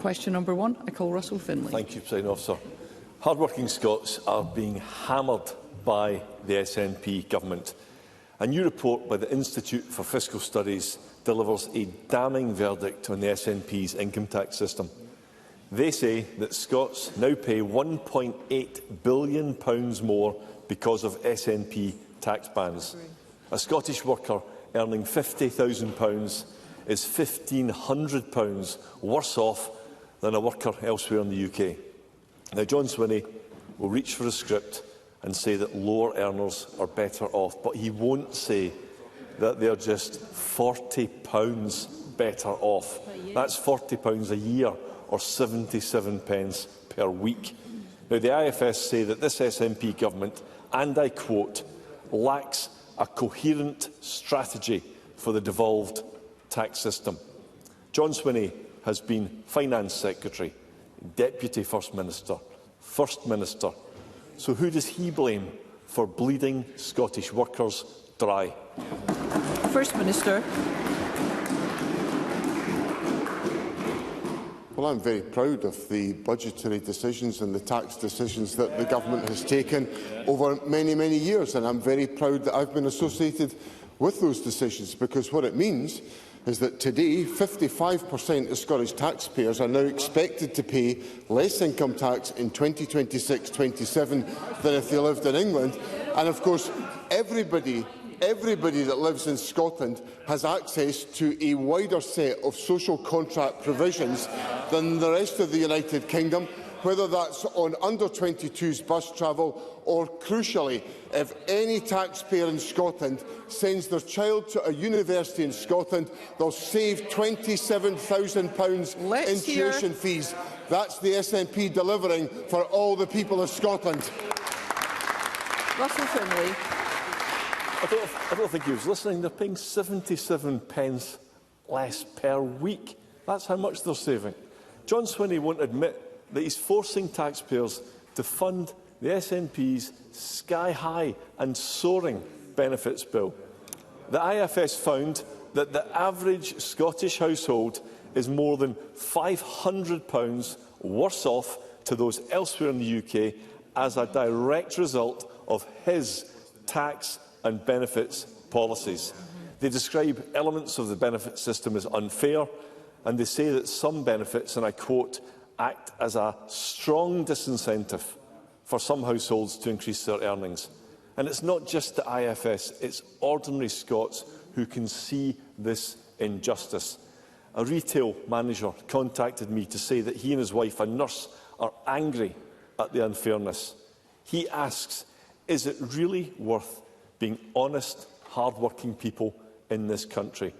question number 1, I call Russell Finlay. Thank you, Presiding Officer. Hard-working Scots are being hammered by the SNP government. A new report by the Institute for Fiscal Studies delivers a damning verdict on the SNP's income tax system. They say that Scots now pay £1.8 billion more because of SNP tax bans. A Scottish worker earning £50,000 is £1,500 worse off than a worker elsewhere in the UK. Now, John Swinney will reach for a script and say that lower earners are better off, but he won't say that they are just £40 better off. That's £40 a year, or 77 pence per week. Now, the IFS say that this SNP government, and I quote, lacks a coherent strategy for the devolved tax system. John Swinney has been Finance Secretary, Deputy First Minister, First Minister. So who does he blame for bleeding Scottish workers dry? First Minister. Well, I'm very proud of the budgetary decisions and the tax decisions that the government has taken over many, many years, and I'm very proud that I've been associated with those decisions, because what it means is that today 55% of Scottish taxpayers are now expected to pay less income tax in 2026-27 than if they lived in England. And of course, everybody that lives in Scotland has access to a wider set of social contract provisions than the rest of the United Kingdom, whether that's on under-22s bus travel or, crucially, if any taxpayer in Scotland sends their child to a university in Scotland, they'll save £27,000 in tuition fees. That's the SNP delivering for all the people of Scotland. Russell Finlay. I don't think he was listening. They're paying 77 pence less per week. That's how much they're saving. John Swinney won't admit that he's forcing taxpayers to fund the SNP's sky-high and soaring benefits bill. The IFS found that the average Scottish household is more than £500 worse off to those elsewhere in the UK as a direct result of his tax and benefits policies. They describe elements of the benefit system as unfair, and they say that some benefits, and I quote, act as a strong disincentive for some households to increase their earnings. And it's not just the IFS, it's ordinary Scots who can see this injustice. A retail manager contacted me to say that he and his wife, a nurse, are angry at the unfairness. He asks, is it really worth being honest, hard-working people in this country?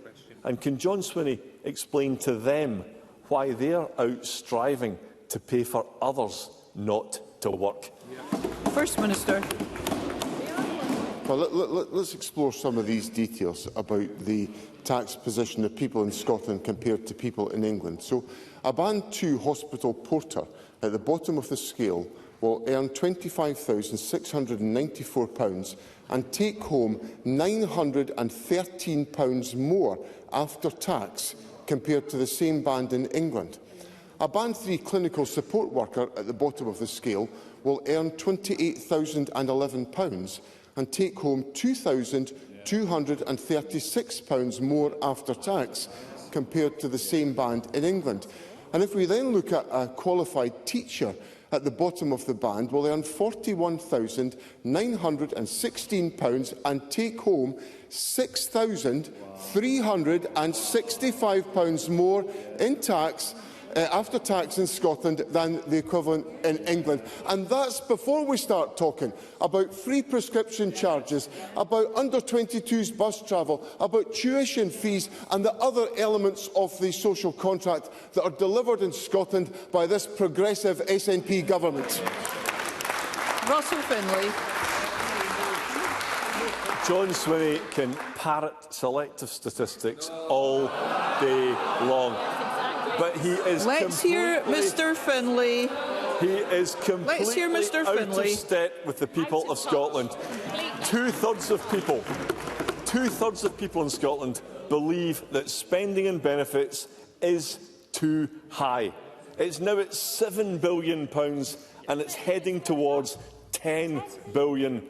And can John Swinney explain to them why they are out striving to pay for others not to work? First Minister. Well, let's explore some of these details about the tax position of people in Scotland compared to people in England. So, a Band 2 hospital porter at the bottom of the scale will earn £25,694 and take home £913 more after tax compared to the same band in England. A Band 3 clinical support worker at the bottom of the scale will earn £28,011 and take home £2,236 more after tax compared to the same band in England. And if we then look at a qualified teacher at the bottom of the band, will earn £41,916 and take home £6,365 more in tax after tax in Scotland than the equivalent in England. And that's before we start talking about free prescription charges, about under-22s bus travel, about tuition fees and the other elements of the social contract that are delivered in Scotland by this progressive SNP government. Russell Finlay. John Swinney can parrot selective statistics all day long. But he is Let's hear Mr Finlay. He is completely out of step with the people of Scotland. Two-thirds of people in Scotland believe that spending in benefits is too high. It's now at £7 billion and it's heading towards £10 billion.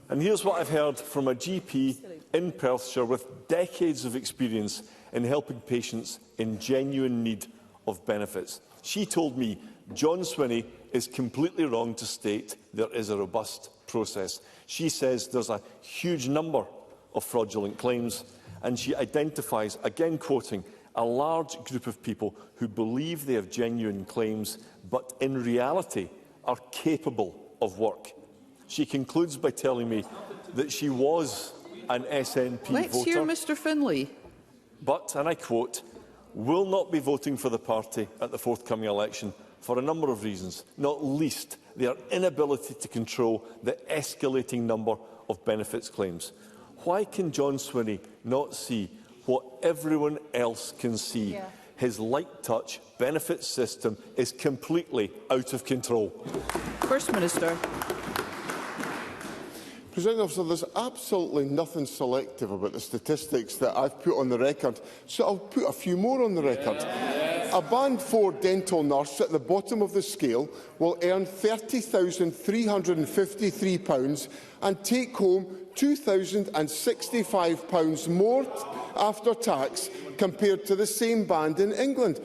And here's what I've heard from a GP in Perthshire with decades of experience in helping patients in genuine need of benefits. She told me John Swinney is completely wrong to state there is a robust process. She says there's a huge number of fraudulent claims, and she identifies, again quoting, a large group of people who believe they have genuine claims but in reality are capable of work. She concludes by telling me that she was an SNP voter. Let's hear Mr Finlay. But, and I quote, will not be voting for the party at the forthcoming election for a number of reasons, not least their inability to control the escalating number of benefits claims. Why can John Swinney not see what everyone else can see? His light-touch benefits system is completely out of control. First Minister. Presiding Officer, there's absolutely nothing selective about the statistics that I've put on the record, so I'll put a few more on the record. A Band 4 dental nurse at the bottom of the scale will earn £30,353 and take home £2,065 more after tax compared to the same band in England.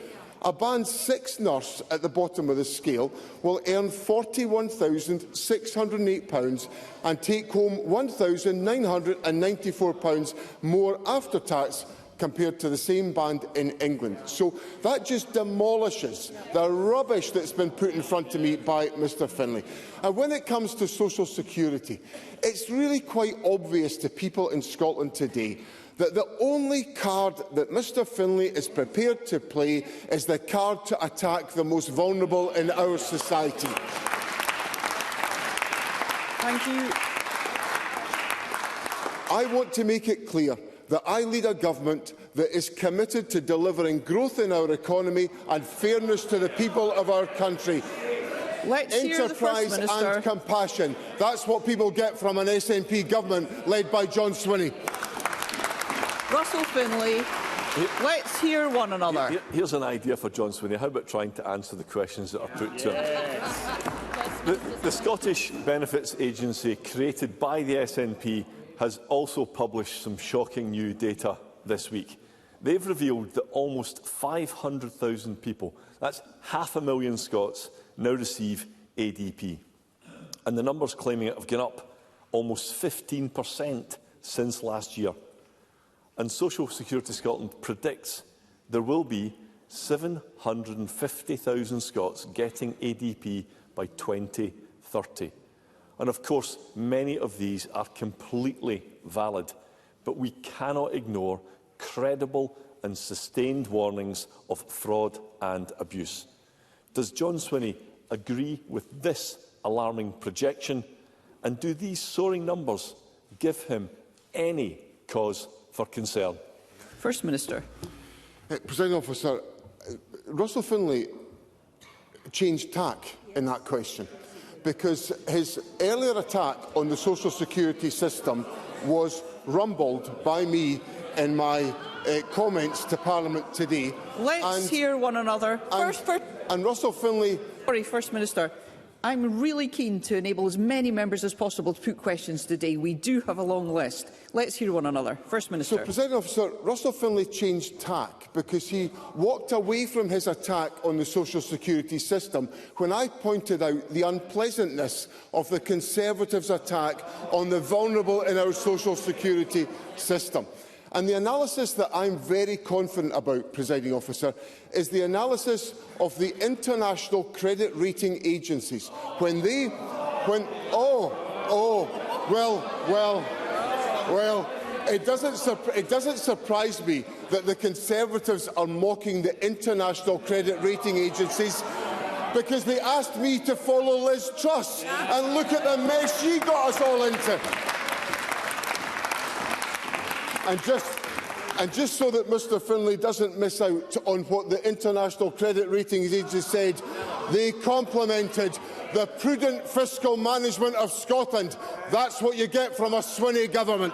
A Band 6 nurse at the bottom of the scale will earn £41,608 and take home £1,994 more after tax compared to the same band in England. So that just demolishes the rubbish that's been put in front of me by Mr Finlay. And when it comes to social security, it's really quite obvious to people in Scotland today that the only card that Mr Finlay is prepared to play is the card to attack the most vulnerable in our society. Thank you. I want to make it clear that I lead a government that is committed to delivering growth in our economy and fairness to the people of our country. Let's hear the First Enterprise Minister. and compassion. That's what people get from an SNP government led by John Swinney. Russell Finlay. Let's hear one another. Here's an idea for John Swinney. How about trying to answer the questions that are put to him? The Scottish Benefits Agency, created by the SNP, has also published some shocking new data this week. They've revealed that almost 500,000 people, that's 500,000 Scots, now receive ADP. And the numbers claiming it have gone up almost 15% since last year. And Social Security Scotland predicts there will be 750,000 Scots getting ADP by 2030. And of course, many of these are completely valid, but we cannot ignore credible and sustained warnings of fraud and abuse. Does John Swinney agree with this alarming projection? And do these soaring numbers give him any cause for concern? First Minister. Presiding Officer, Russell Finlay changed tack in that question, because his earlier attack on the social security system was rumbled by me in my comments to Parliament today. Let's hear one another. And Russell Finlay... Sorry, First Minister. I'm really keen to enable as many members as possible to put questions today. We do have a long list. Let's hear one another. First Minister. So, Presiding Officer, Russell Finlay changed tack because he walked away from his attack on the social security system when I pointed out the unpleasantness of the Conservatives' attack on the vulnerable in our social security system. And the analysis that I'm very confident about, Presiding Officer, is the analysis of the international credit rating agencies. Well, it doesn't surprise me that the Conservatives are mocking the international credit rating agencies, because they asked me to follow Liz Truss, and look at the mess she got us all into. And just so that Mr Finlay doesn't miss out on what the international credit rating agency said, they complimented the prudent fiscal management of Scotland. That's what you get from a Swinney government.